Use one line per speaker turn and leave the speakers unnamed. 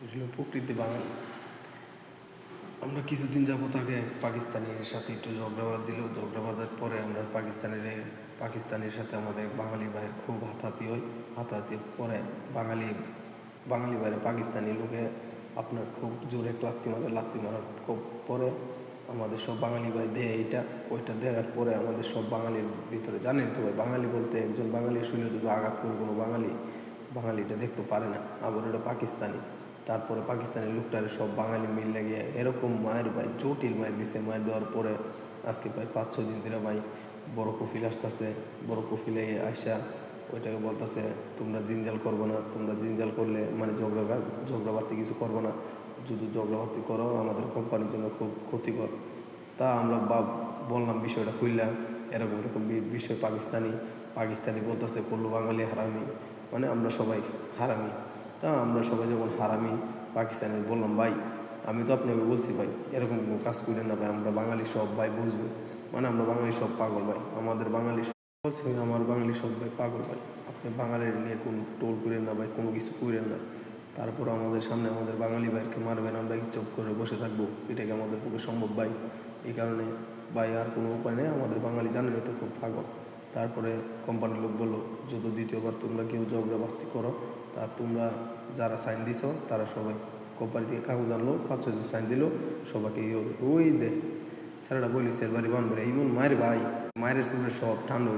এগুলো প্রকৃতি বাঙালি। আমরা কিছুদিন যাবত আগে পাকিস্তানের সাথে একটু ঝগড়া বাজার পরে আমরা পাকিস্তানের সাথে আমাদের বাঙালি ভাইয়ের খুব হাতাহাতি হয়। হাতাহাতির পরে বাঙালি বাঙালি ভাইয়ের পাকিস্তানি লোকে আপনার খুব জোরে লাত্তি মারার খুব পরে আমাদের সব বাঙালি ভাই দেয় এইটা ওইটা দেওয়ার পরে আমাদের সব বাঙালির ভিতরে জানেন তো ভাই, বাঙালি বলতে একজন বাঙালির শরীরে যদি আঘাত করে কোনো বাঙালিটা দেখতে পারে না, আবার ওটা পাকিস্তানি। তারপরে পাকিস্তানি লোকটারে সব বাঙালি মিল গিয়ে এরকম মায়ের ভাই জটিল মায়ের দিছে। মায়ের দেওয়ার পরে আজকে প্রায় 5-6 দিন ধরে ভাই বড় কফিল আসতেছে। বড় কফিলে আইসা ওইটাকে বলতেছে তোমরা জিনজাল করবো না, তোমরা জিনজাল করলে মানে ঝগড়াবার্তি কিছু করবো না, যদি ঝগড়াবার্তি করো আমাদের কোম্পানির জন্য খুব ক্ষতিকর। তা আমরা বললাম বিষয়টা খুললাম, এরকম এরকম বিষয়। পাকিস্তানি বলতেছে করলো বাঙালি হারামি, মানে আমরা সবাই হারামি। তা আমরা সবাই যখন হারামি পাকিস্তানি বললাম ভাই আমি তো আপনাকে বলছি ভাই এরকম কোনো কাজ করেন না ভাই, আমরা বাঙালি সব ভাই বুঝবো, মানে আমরা বাঙালি সব পাগল ভাই, আমাদের বাঙালি বলছি আমার বাঙালি সব ভাই পাগল ভাই, আপনি বাঙালির নিয়ে কোনো টোল করেন না ভাই, কোনো কিছু করেন না। তারপর আমাদের সামনে আমাদের বাঙালি ভাইকে মারবেন, আমরা কি চুপ করে বসে থাকবো? এটাকে আমাদের পক্ষে সম্ভব ভাই? এই কারণে ভাই আর কোনো উপায় নেই, আমাদের বাঙালি জানেন তো খুব পাগল। তারপরে কোম্পানির লোক বললো যদি দ্বিতীয়বার তোমরা কেউ ঝগড়াবাজি করো তা তোমরা যারা সাইন দিছ তারা সবাই, কোম্পানি থেকে কাগজ আনলো 5-6 জন সাইন দিল, সবাইকে ওই দে স্যারটা বলি স্যার বাড়ি বানবে এমন মায়ের ভাই, মায়ের সব ঠান্ডা